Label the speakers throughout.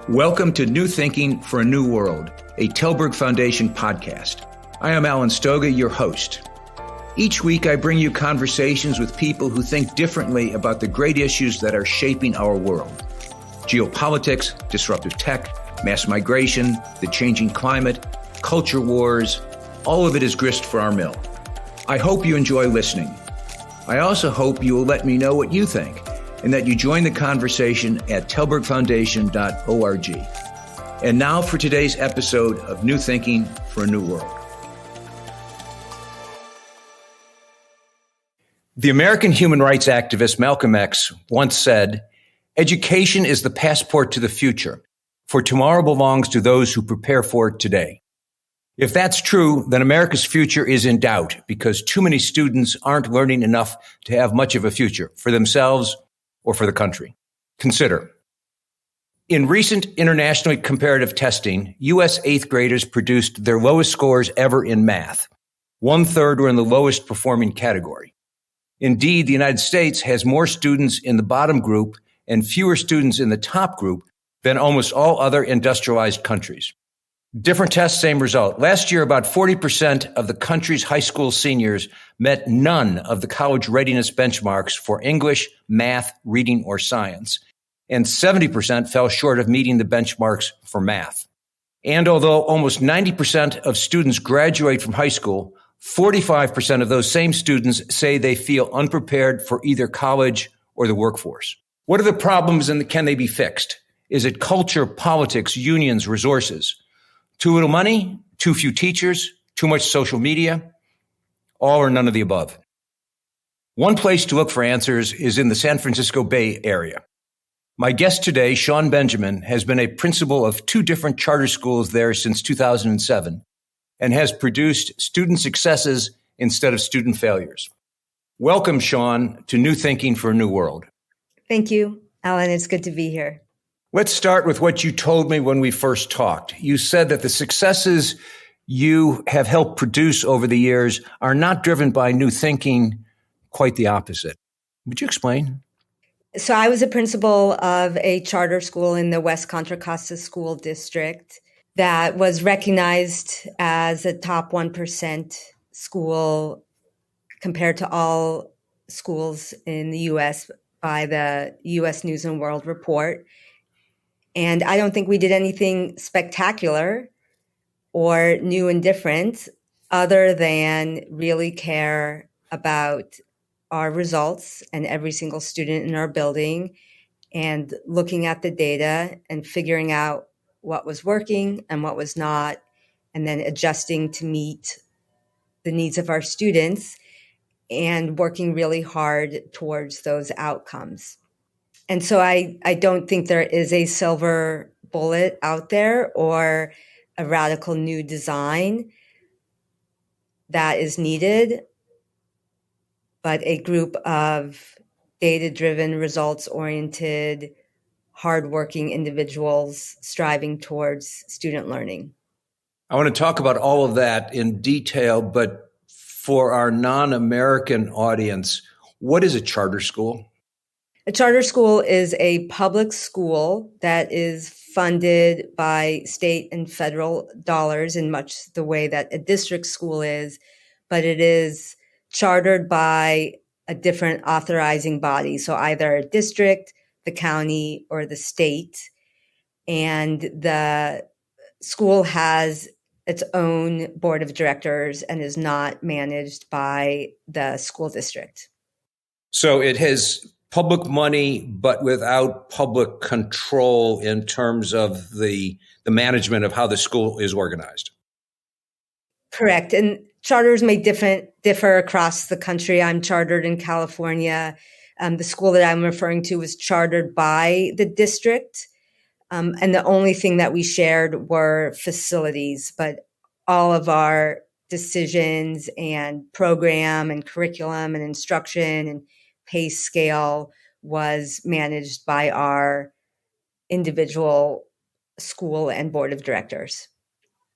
Speaker 1: Welcome to New Thinking for a New World, a Tallberg Foundation podcast. I am Alan Stoga, your host. Each week, I bring you conversations with people who think differently about the great issues that are shaping our world. Geopolitics, disruptive tech, mass migration, the changing climate, culture wars, all of it is grist for our mill. I hope you enjoy listening. I also hope you will let me know what you think and that you join the conversation at tallbergfoundation.org. And now for today's episode of New Thinking for a New World. The American human rights activist Malcolm X once said, "Education is the passport to the future, for tomorrow belongs to those who prepare for it today." If that's true, then America's future is in doubt because too many students aren't learning enough to have much of a future for themselves or for the country. Consider. In recent internationally comparative testing, U.S. eighth graders produced their lowest scores ever in math. 1/3 were in the lowest performing category. Indeed, the United States has more students in the bottom group and fewer students in the top group than almost all other industrialized countries. Different test, same result. Last year, about 40% of the country's high school seniors met none of the college readiness benchmarks for English, math, reading, or science, and 70% fell short of meeting the benchmarks for math. And although almost 90% of students graduate from high school, 45% of those same students say they feel unprepared for either college or the workforce. What are the problems and can they be fixed? Is it culture, politics, unions, resources? Too little money, too few teachers, too much social media, all or none of the above. One place to look for answers is in the San Francisco Bay Area. My guest today, Shawn Benjamin, has been a principal of 2 different charter schools there since 2007 and has produced student successes instead of student failures. Welcome, Shawn, to New Thinking for a New World.
Speaker 2: Thank you, Alan. It's good to be here.
Speaker 1: Let's start with what you told me when we first talked. You said that the successes you have helped produce over the years are not driven by new thinking, quite the opposite. Would you explain?
Speaker 2: So I was a principal of a charter school in the West Contra Costa School District that was recognized as a top 1% school compared to all schools in the U.S. by the U.S. News and World Report. And I don't think we did anything spectacular or new and different other than really care about our results and every single student in our building and looking at the data and figuring out what was working and what was not, and then adjusting to meet the needs of our students and working really hard towards those outcomes. And so I don't think there is a silver bullet out there or a radical new design that is needed, but a group of data-driven, results-oriented, hardworking individuals striving towards student learning.
Speaker 1: I want to talk about all of that in detail, but for our non-American audience, what is a charter school?
Speaker 2: A charter school is a public school that is funded by state and federal dollars in much the way that a district school is, but it is chartered by a different authorizing body. So either a district, the county, or the state. And the school has its own board of directors and is not managed by the school district.
Speaker 1: So it has public money, but without public control in terms of the management of how the school is organized.
Speaker 2: Correct. And charters may differ across the country. I'm chartered in California. The school that I'm referring to was chartered by the district. And the only thing that we shared were facilities, but all of our decisions and program and curriculum and instruction and pay scale was managed by our individual school and board of directors,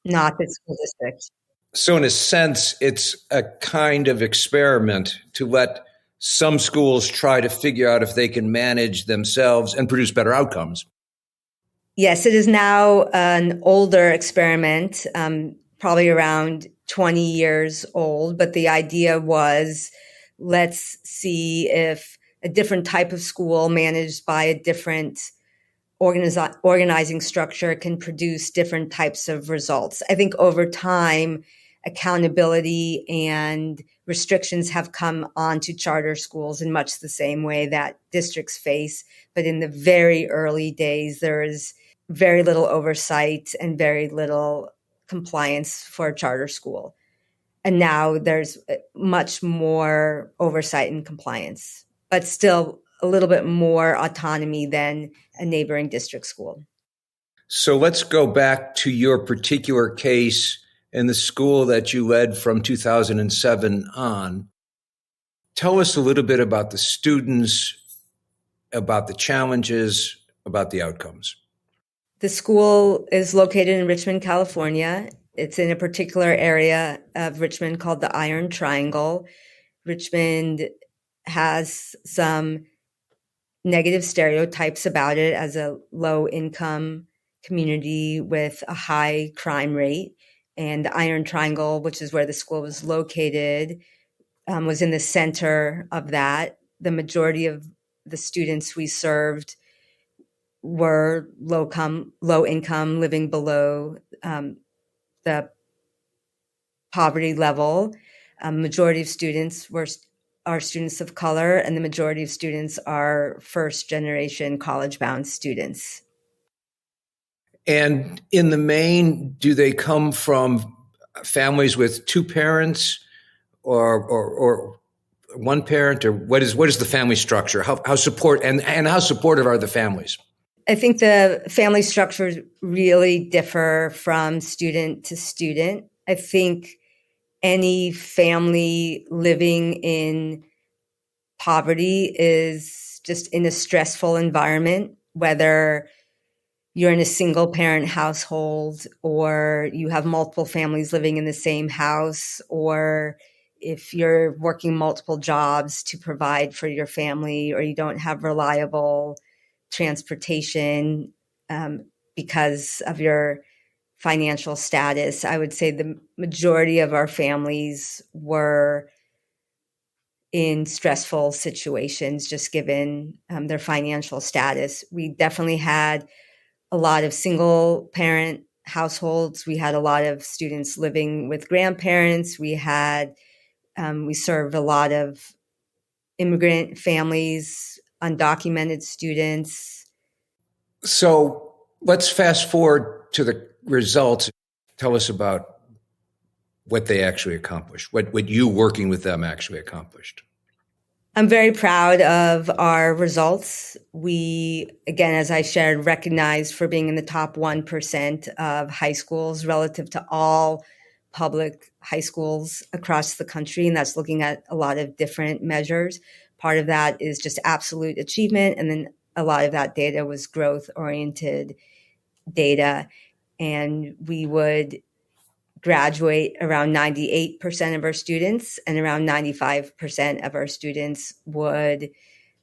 Speaker 2: not the school district.
Speaker 1: So in a sense, it's a kind of experiment to let some schools try to figure out if they can manage themselves and produce better outcomes.
Speaker 2: Yes, it is now an older experiment, probably around 20 years old. But the idea was, let's see if a different type of school managed by a different organizing structure can produce different types of results. I think over time, accountability and restrictions have come onto charter schools in much the same way that districts face. But in the very early days, there is very little oversight and very little compliance for a charter school. And now there's much more oversight and compliance, but still a little bit more autonomy than a neighboring district school.
Speaker 1: So let's go back to your particular case in the school that you led from 2007 on. Tell us a little bit about the students, about the challenges, about the outcomes.
Speaker 2: The school is located in Richmond, California. It's in a particular area of Richmond called the Iron Triangle. Richmond has some negative stereotypes about it as a low-income community with a high crime rate. And the Iron Triangle, which is where the school was located, was in the center of that. The majority of the students we served were low income, living below the poverty level. Majority of students are students of color, and the majority of students are first generation college bound students.
Speaker 1: And in the main, do they come from families with two parents or one parent, or what is the family structure? How how supportive are the families?
Speaker 2: I think the family structures really differ from student to student. I think any family living in poverty is just in a stressful environment, whether you're in a single parent household or you have multiple families living in the same house, or if you're working multiple jobs to provide for your family, or you don't have reliable transportation because of your financial status. I would say the majority of our families were in stressful situations, just given their financial status. We definitely had a lot of single parent households. We had a lot of students living with grandparents. We served a lot of immigrant families, undocumented students.
Speaker 1: So let's fast forward to the results. Tell us about what they actually accomplished, what you working with them actually accomplished.
Speaker 2: I'm very proud of our results. We, again, as I shared, recognized for being in the top 1% of high schools relative to all public high schools across the country. And that's looking at a lot of different measures. Part of that is just absolute achievement. And then a lot of that data was growth-oriented data. And we would graduate around 98% of our students, and around 95% of our students would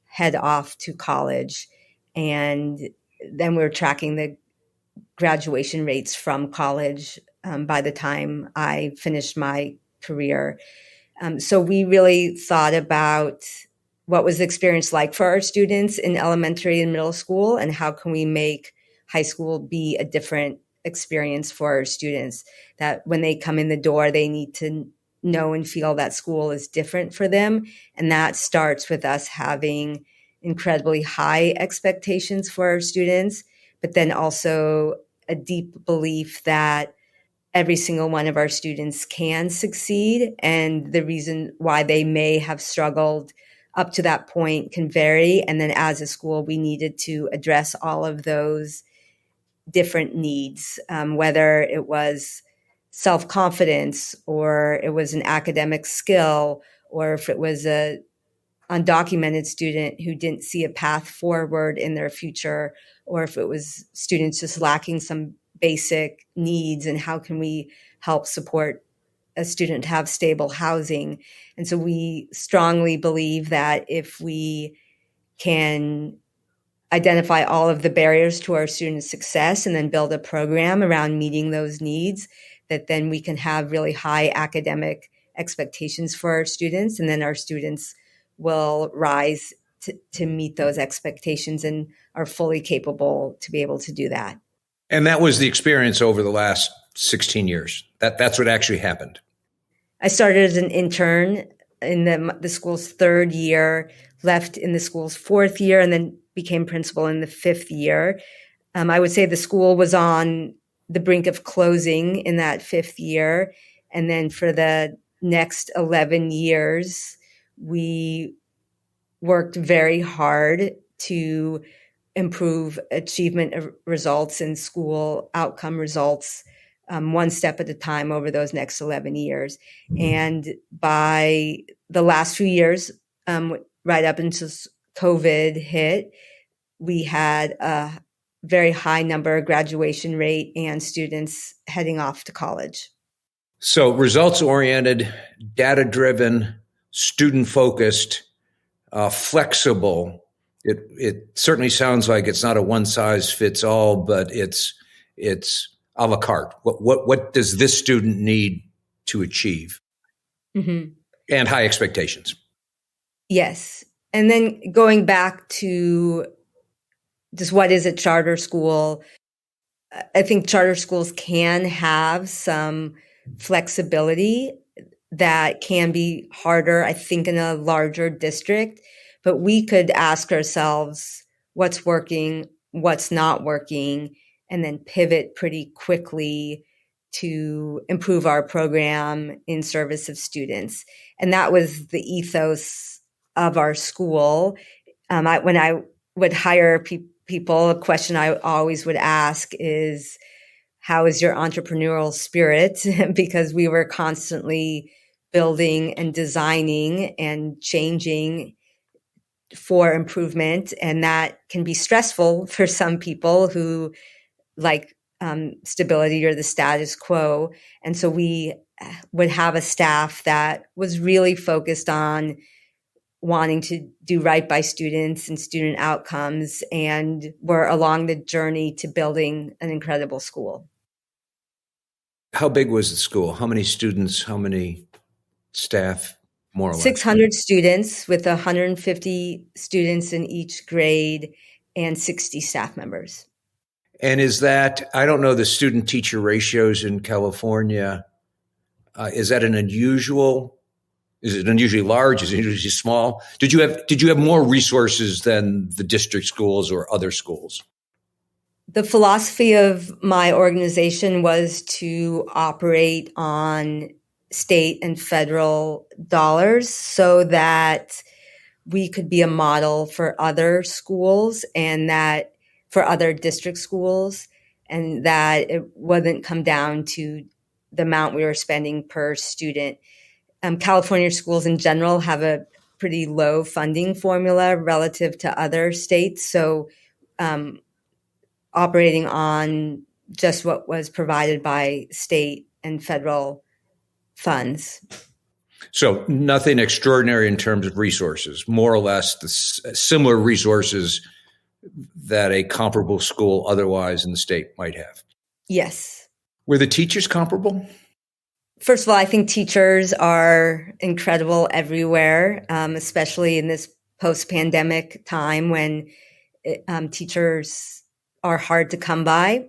Speaker 2: head off to college. And then we're tracking the graduation rates from college by the time I finished my career. So we really thought about what was the experience like for our students in elementary and middle school, and how can we make high school be a different experience for our students, that when they come in the door, they need to know and feel that school is different for them. And that starts with us having incredibly high expectations for our students, but then also a deep belief that every single one of our students can succeed. And the reason why they may have struggled up to that point can vary. And then as a school, we needed to address all of those different needs, whether it was self-confidence, or it was an academic skill, or if it was a undocumented student who didn't see a path forward in their future, or if it was students just lacking some basic needs, and how can we help support a student to have stable housing. And so we strongly believe that if we can identify all of the barriers to our students' success and then build a program around meeting those needs, that then we can have really high academic expectations for our students, and then our students will rise to meet those expectations and are fully capable to be able to do that.
Speaker 1: And that was the experience over the last 16 years. That's what actually happened.
Speaker 2: I started as an intern in the school's third year, left in the school's fourth year, and then became principal in the fifth year. I would say the school was on the brink of closing in that fifth year. And then for the next 11 years, we worked very hard to improve achievement of results and school outcome results, one step at a time over those next 11 years. And by the last few years, right up until COVID hit, we had a very high number graduation rate and students heading off to college.
Speaker 1: So results-oriented, data-driven, student-focused, flexible. It certainly sounds like it's not a one-size-fits-all, but it's a la carte. What does this student need to achieve?
Speaker 2: Mm-hmm.
Speaker 1: And high expectations.
Speaker 2: Yes. And then going back to just what is a charter school, I think charter schools can have some flexibility that can be harder, I think, in a larger district. But we could ask ourselves what's working, what's not working, and then pivot pretty quickly to improve our program in service of students. And that was the ethos of our school. When I would hire people, a question I always would ask is, how is your entrepreneurial spirit? Because we were constantly building and designing and changing for improvement. And that can be stressful for some people who like stability or the status quo. And so we would have a staff that was really focused on wanting to do right by students and student outcomes, and we're along the journey to building an incredible school.
Speaker 1: How big was the school? How many students? How many staff, more or less?
Speaker 2: 600 students with 150 students in each grade and 60 staff members.
Speaker 1: And is that, I don't know the student-teacher ratios in California. Is that is it unusually large? Is it unusually small? Did you have more resources than the district schools or other schools?
Speaker 2: The philosophy of my organization was to operate on state and federal dollars so that we could be a model for other schools and that for other district schools, and that it wouldn't come down to the amount we were spending per student. California schools in general have a pretty low funding formula relative to other states. So operating on just what was provided by state and federal funds.
Speaker 1: So nothing extraordinary in terms of resources, more or less the similar resources that a comparable school otherwise in the state might have.
Speaker 2: Yes.
Speaker 1: Were the teachers comparable?
Speaker 2: First of all, I think teachers are incredible everywhere, especially in this post-pandemic time when teachers are hard to come by.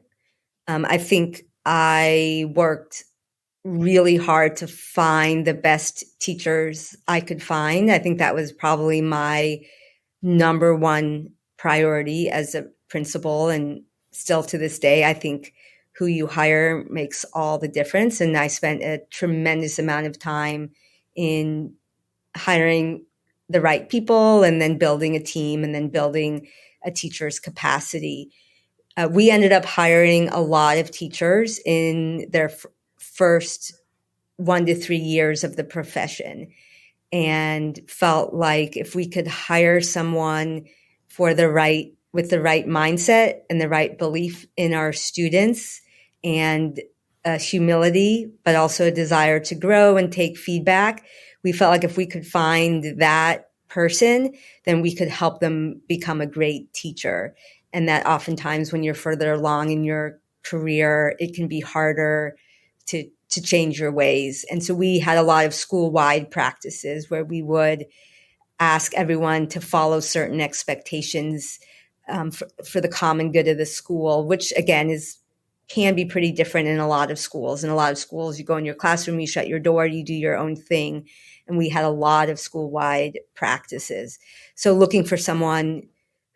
Speaker 2: I think I worked really hard to find the best teachers I could find. I think that was probably my number one priority as a principal, and still to this day, I think who you hire makes all the difference. And I spent a tremendous amount of time in hiring the right people and then building a team and then building a teacher's capacity. We ended up hiring a lot of teachers in their first 1 to 3 years of the profession, and felt like if we could hire someone with the right mindset and the right belief in our students and humility, but also a desire to grow and take feedback, we felt like if we could find that person, then we could help them become a great teacher. And that oftentimes when you're further along in your career, it can be harder to change your ways. And so we had a lot of school-wide practices where we would ask everyone to follow certain expectations for the common good of the school, which again can be pretty different in a lot of schools. In a lot of schools, you go in your classroom, you shut your door, you do your own thing. And we had a lot of school-wide practices. So looking for someone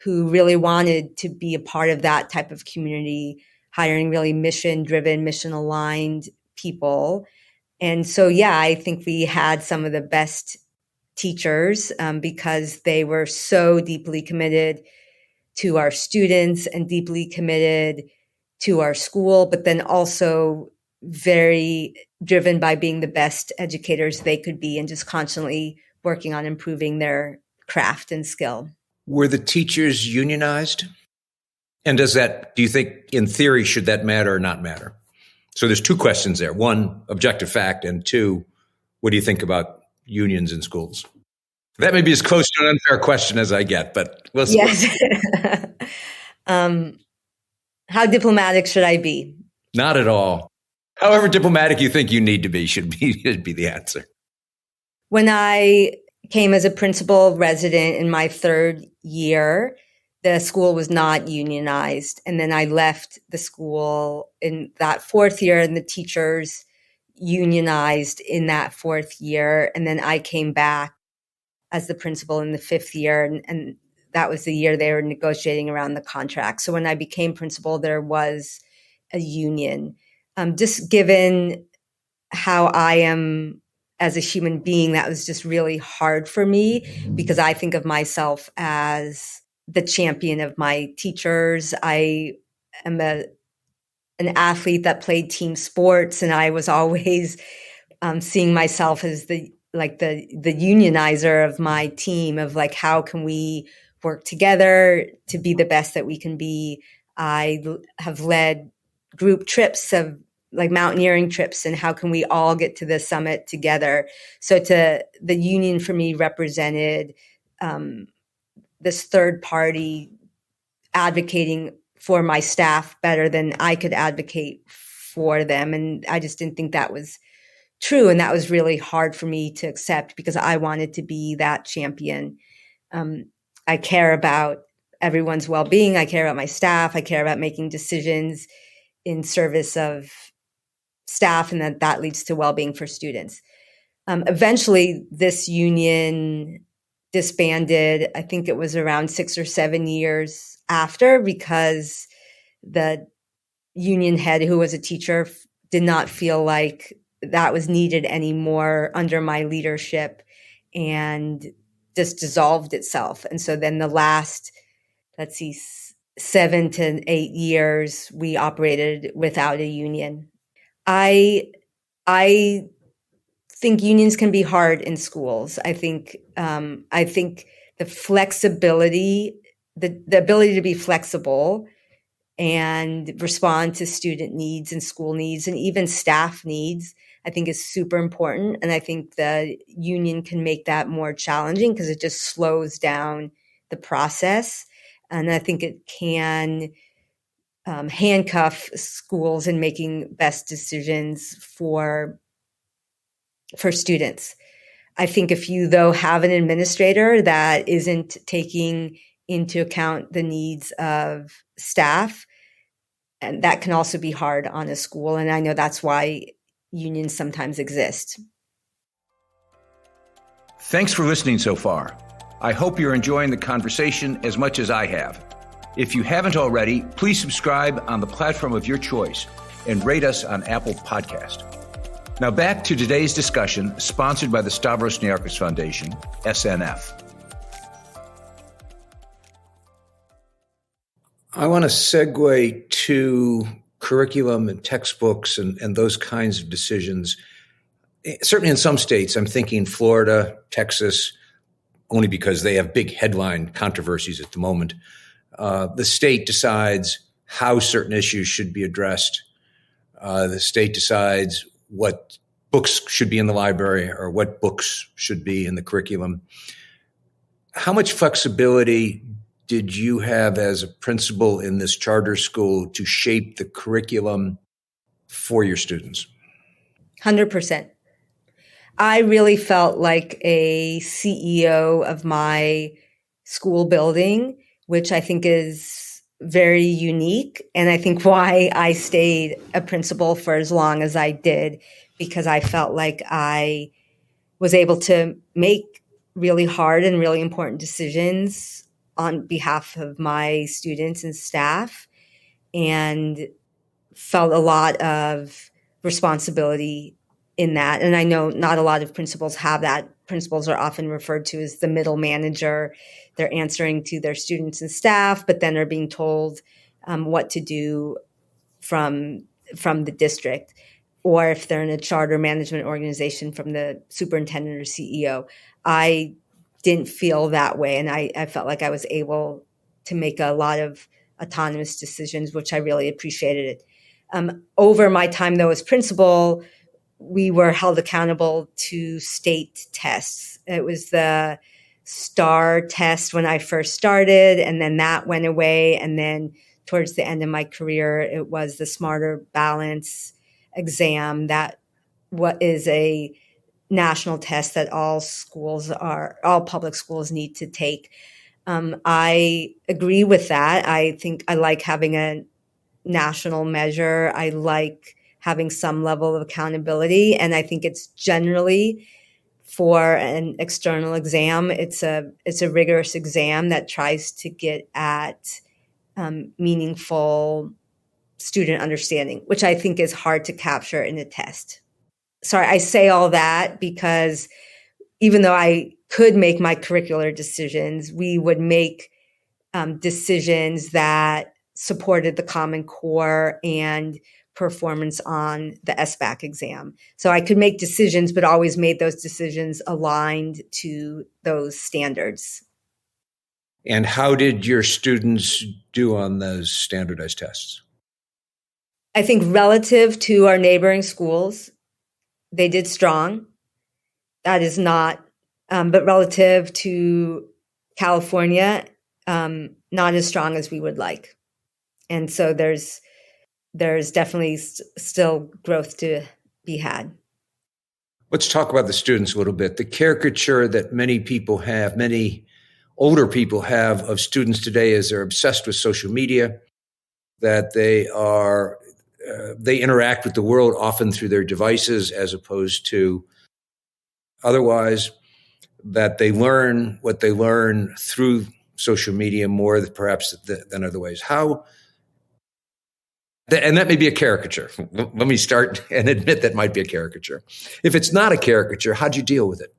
Speaker 2: who really wanted to be a part of that type of community, hiring really mission-driven, mission-aligned people. And so, yeah, I think we had some of the best teachers because they were so deeply committed to our students and deeply committed to our school, but then also very driven by being the best educators they could be and just constantly working on improving their craft and skill.
Speaker 1: Were the teachers unionized? And do you think in theory, should that matter or not matter? So there's two questions there. One, objective fact, and two, what do you think about unions in schools? That may be as close to an unfair question as I get, but we'll see.
Speaker 2: Yes. How diplomatic should I be?
Speaker 1: Not at all. However diplomatic you think you need to be should be the answer.
Speaker 2: When I came as a principal resident in my third year, the school was not unionized. And then I left the school in that fourth year, and the teachers unionized in that fourth year. And then I came back as the principal in the fifth year, and that was the year they were negotiating around the contract. So when I became principal, there was a union. Just given how I am as a human being, that was just really hard for me because I think of myself as the champion of my teachers. I am an athlete that played team sports, and I was always seeing myself as the unionizer of my team, of like, how can we work together to be the best that we can be? I have led group trips of like mountaineering trips, and how can we all get to the summit together? So the union for me represented this third party advocating for my staff better than I could advocate for them. And I just didn't think that was true. And that was really hard for me to accept because I wanted to be that champion. I care about everyone's well-being. I care about my staff. I care about making decisions in service of staff, and that leads to well-being for students. Eventually, this union disbanded. I think it was around 6 or 7 years after, because the union head, who was a teacher, did not feel like that was needed anymore under my leadership, and just dissolved itself. And so then the last, 7 to 8 years, we operated without a union. I think unions can be hard in schools. I think the flexibility, the ability to be flexible and respond to student needs and school needs and even staff needs, I think is super important. And I think the union can make that more challenging because it just slows down the process. And I think it can handcuff schools in making best decisions for students. I think if you, though, have an administrator that isn't taking into account the needs of staff, and that can also be hard on a school. And I know that's why unions sometimes exist.
Speaker 1: Thanks for listening so far. I hope you're enjoying the conversation as much as I have. If you haven't already, please subscribe on the platform of your choice and rate us on Apple Podcast. Now back to today's discussion, sponsored by the Stavros Niarchos Foundation, SNF. I want to segue to curriculum and textbooks and those kinds of decisions. Certainly in some states, I'm thinking Florida, Texas, only because they have big headline controversies at the moment. The state decides how certain issues should be addressed. The state decides what books should be in the library or what books should be in the curriculum. How much flexibility did you have as a principal in this charter school to shape the curriculum for your students?
Speaker 2: 100%. I really felt like a CEO of my school building, which I think is very unique. And I think why I stayed a principal for as long as I did, because I felt like I was able to make really hard and really important decisions on behalf of my students and staff, and felt a lot of responsibility in that. And I know not a lot of principals have that. Principals are often referred to as the middle manager. They're answering to their students and staff, but then are being told what to do from the district, or if they're in a charter management organization, from the superintendent or CEO. I didn't feel that way, and I felt like I was able to make a lot of autonomous decisions, which I really appreciated. Over my time, though, as principal, we were held accountable to state tests. It was the STAR test when I first started, and then that went away. And then towards the end of my career, it was the Smarter Balance exam. That what is a national test that all public schools need to take. I agree with that. I think I like having a national measure. I like having some level of accountability. And I think it's generally, for an external exam, it's a rigorous exam that tries to get at meaningful student understanding, which I think is hard to capture in a test. Sorry, I say all that because even though I could make my curricular decisions, we would make decisions that supported the Common Core and performance on the SBAC exam. So I could make decisions, but always made those decisions aligned to those standards.
Speaker 1: And how did your students do on those standardized tests?
Speaker 2: I think relative to our neighboring schools, they did strong. That is not, but relative to California, not as strong as we would like. And so there's definitely still growth to be had.
Speaker 1: Let's talk about the students a little bit. The caricature that many older people have of students today is they're obsessed with social media, that they interact with the world often through their devices as opposed to otherwise, that they learn what they learn through social media more perhaps than other ways. And that may be a caricature. Let me start and admit that might be a caricature. If it's not a caricature, how'd you deal with it?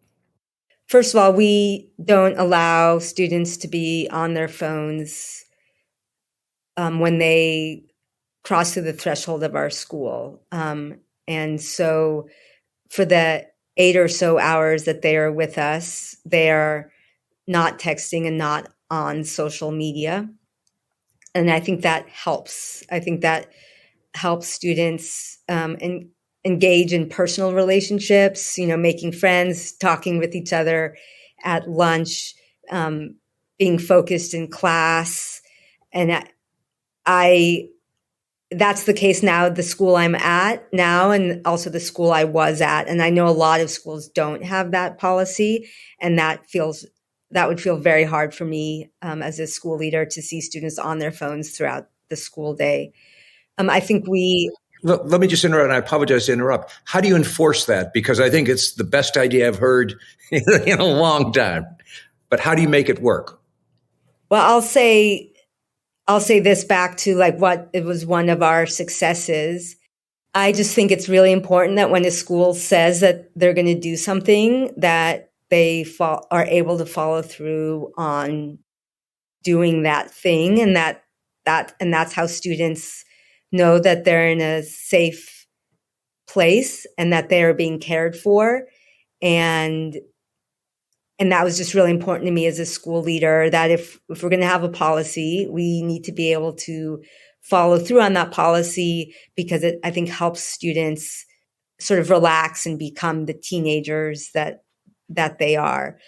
Speaker 2: First of all, we don't allow students to be on their phones when they cross through the threshold of our school. And so for the 8 or so hours that they are with us, they are not texting and not on social media. And I think that helps. I think that helps students engage in personal relationships, making friends, talking with each other at lunch, being focused in class. And that's the case now, the school I'm at now, and also the school I was at. And I know a lot of schools don't have that policy, and that would feel very hard for me as a school leader to see students on their phones throughout the school day. I think
Speaker 1: Let me just interrupt, and I apologize to interrupt. How do you enforce that? Because I think it's the best idea I've heard in a long time. But how do you make it work?
Speaker 2: Well, I'll say this back to what it was one of our successes. I just think it's really important that when a school says that they're going to do something, that they are able to follow through on doing that thing, and that's how students know that they're in a safe place and that they are being cared for. And that was just really important to me as a school leader, that if we're going to have a policy, we need to be able to follow through on that policy, because it, I think, helps students sort of relax and become the teenagers that they are.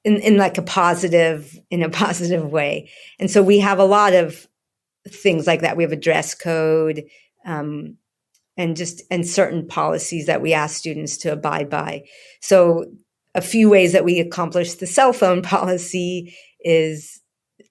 Speaker 2: in like in a positive way. And so we have a lot of things like that. We have a dress code, and certain policies that we ask students to abide by. So a few ways that we accomplish the cell phone policy is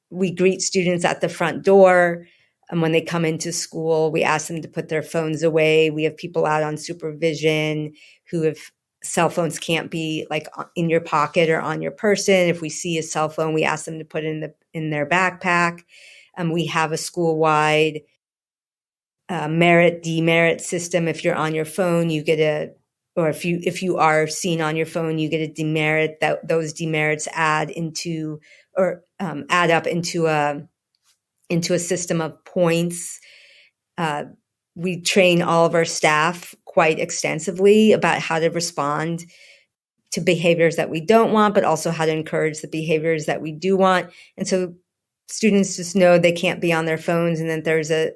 Speaker 2: we greet students at the front door. And when they come into school, we ask them to put their phones away. We have people out on supervision who, if cell phones can't be like in your pocket or on your person, if we see a cell phone, we ask them to put it in their backpack. We have a school-wide merit demerit system. If you're on your phone, you get or if you are seen on your phone, you get a demerit. That those demerits add up into a system of points. We train all of our staff quite extensively about how to respond to behaviors that we don't want, but also how to encourage the behaviors that we do want. And so students just know they can't be on their phones, and then there's a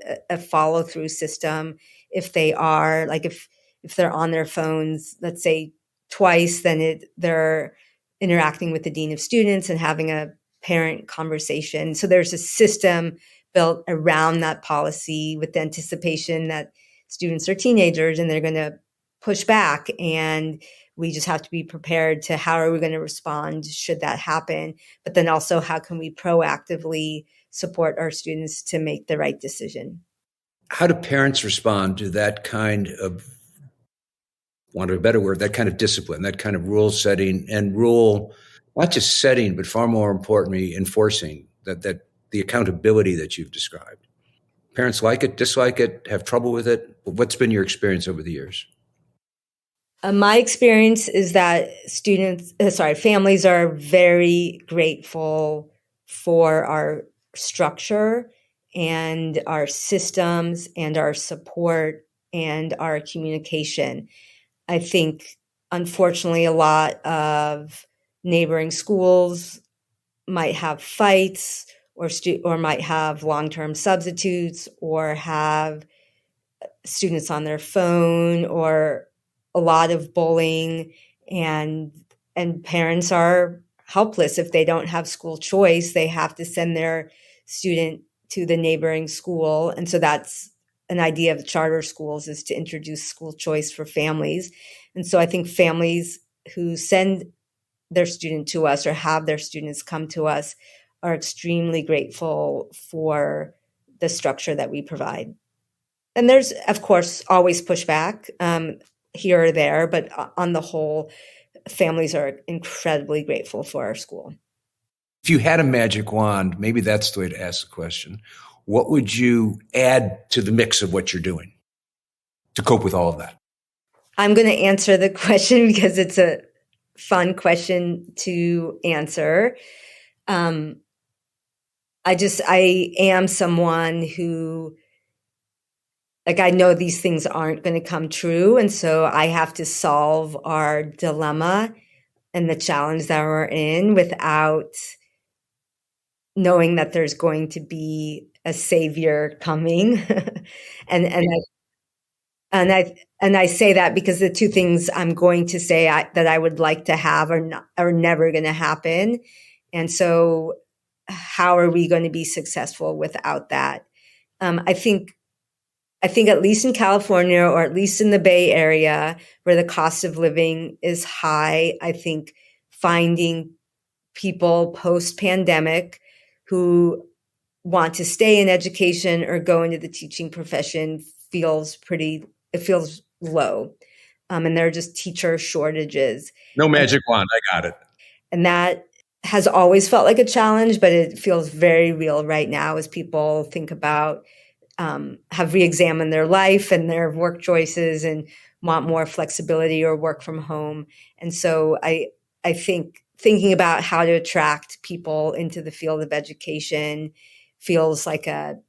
Speaker 2: follow-through system. If they are, like if they're on their phones, let's say twice, then they're interacting with the dean of students and having a parent conversation. So there's a system built around that policy with the anticipation that students are teenagers and they're going to push back, and we just have to be prepared to how are we going to respond should that happen. But then also, how can we proactively support our students to make the right decision?
Speaker 1: How do parents respond to that kind of, want a better word, that kind of discipline, that kind of rule setting and not just setting, but far more importantly, enforcing that the accountability that you've described? Parents like it, dislike it, have trouble with it? What's been your experience over the years?
Speaker 2: My experience is that families are very grateful for our structure and our systems and our support and our communication. I think, unfortunately, a lot of neighboring schools might have fights or might have long-term substitutes or have students on their phone or a lot of bullying, and parents are helpless. If they don't have school choice, they have to send their student to the neighboring school. And so that's an idea of charter schools, is to introduce school choice for families. And so I think families who send their student to us or have their students come to us are extremely grateful for the structure that we provide. And there's, of course, always pushback here or there, but on the whole, families are incredibly grateful for our school.
Speaker 1: If you had a magic wand, maybe that's the way to ask the question, what would you add to the mix of what you're doing to cope with all of that?
Speaker 2: I'm going to answer the question because it's a fun question to answer. I am someone who, like, I know these things aren't going to come true. And so I have to solve our dilemma and the challenge that we're in without knowing that there's going to be a savior coming. and I say that because the two things I'm going to say that I would like to have are never going to happen. And so how are we going to be successful without that? I think at least in California, or at least in the Bay Area, where the cost of living is high, I think finding people post-pandemic who want to stay in education or go into the teaching profession feels low. And there are just teacher shortages.
Speaker 1: No magic wand, I got it.
Speaker 2: And that has always felt like a challenge, but it feels very real right now as people think about have reexamined their life and their work choices and want more flexibility or work from home. And so I think thinking about how to attract people into the field of education feels like a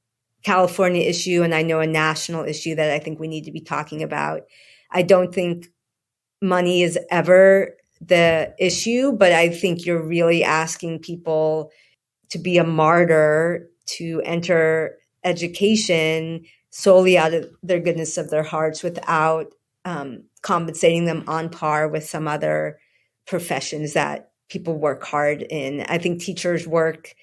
Speaker 2: California issue, and I know a national issue that I think we need to be talking about. I don't think money is ever the issue, but I think you're really asking people to be a martyr to enter education solely out of their goodness of their hearts without compensating them on par with some other professions that people work hard in. I think teachers work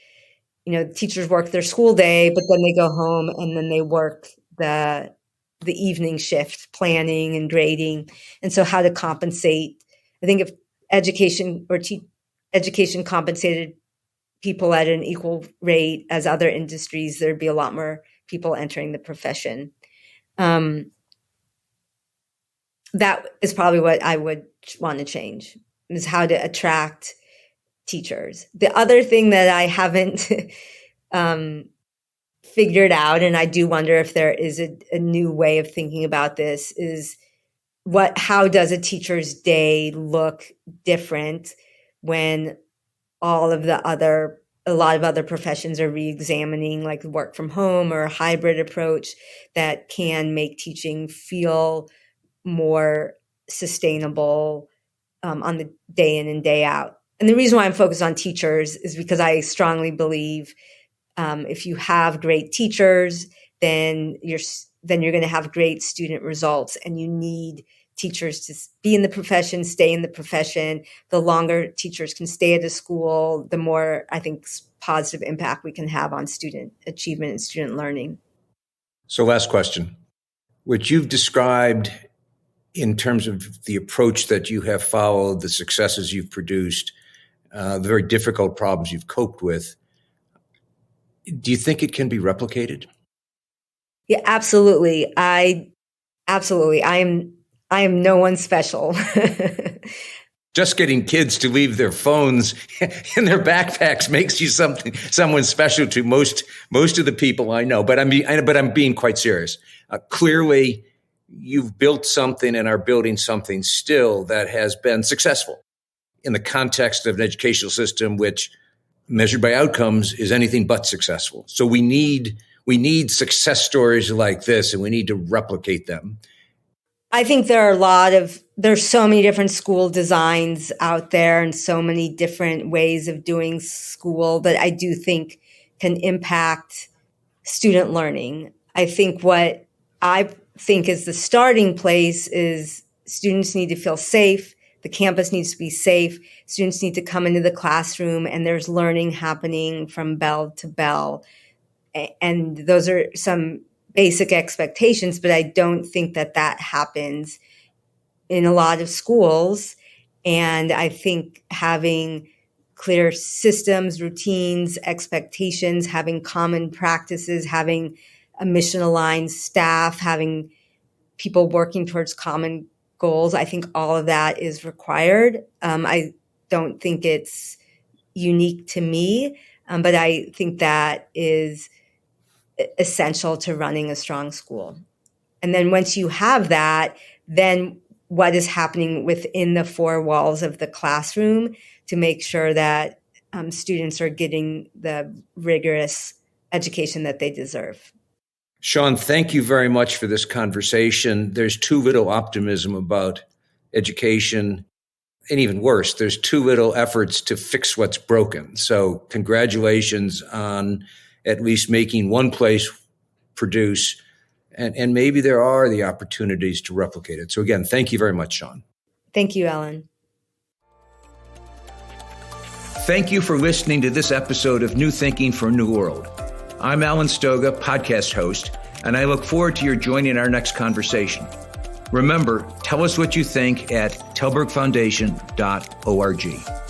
Speaker 2: their school day, but then they go home and then they work the evening shift, planning and grading. And so how to compensate. I think if education compensated people at an equal rate as other industries, there'd be a lot more people entering the profession. That is probably what I would want to change, is how to attract teachers. The other thing that I haven't figured out, and I do wonder if there is a new way of thinking about this, is how does a teacher's day look different when a lot of other professions are re-examining, like work from home or a hybrid approach that can make teaching feel more sustainable on the day in and day out. And the reason why I'm focused on teachers is because I strongly believe if you have great teachers, then you're going to have great student results, and you need teachers to be in the profession, stay in the profession. The longer teachers can stay at a school, the more, I think, positive impact we can have on student achievement and student learning.
Speaker 1: So last question. What you've described in terms of the approach that you have followed, the successes you've produced, the very difficult problems you've coped with, do you think it can be replicated?
Speaker 2: Yeah, absolutely. I am no one special.
Speaker 1: Just getting kids to leave their phones in their backpacks makes you someone special to most of the people I know. But I'm being quite serious. Clearly, you've built something and are building something still that has been successful in the context of an educational system which, measured by outcomes, is anything but successful. So we need success stories like this, and we need to replicate them.
Speaker 2: I think there's so many different school designs out there and so many different ways of doing school that I do think can impact student learning. I think what I think is the starting place is students need to feel safe. The campus needs to be safe. Students need to come into the classroom and there's learning happening from bell to bell. And those are some basic expectations, but I don't think that happens in a lot of schools. And I think having clear systems, routines, expectations, having common practices, having a mission-aligned staff, having people working towards common goals, I think all of that is required. I don't think it's unique to me, but I think that is essential to running a strong school. And then once you have that, then what is happening within the four walls of the classroom to make sure that students are getting the rigorous education that they deserve.
Speaker 1: Shawn, thank you very much for this conversation. There's too little optimism about education, and even worse, there's too little efforts to fix what's broken. So congratulations on at least making one place produce, and maybe there are the opportunities to replicate it. So again, thank you very much, Shawn.
Speaker 2: Thank you, Alan.
Speaker 1: Thank you for listening to this episode of New Thinking for a New World. I'm Alan Stoga, podcast host, and I look forward to your joining our next conversation. Remember, tell us what you think at tallbergfoundation.org.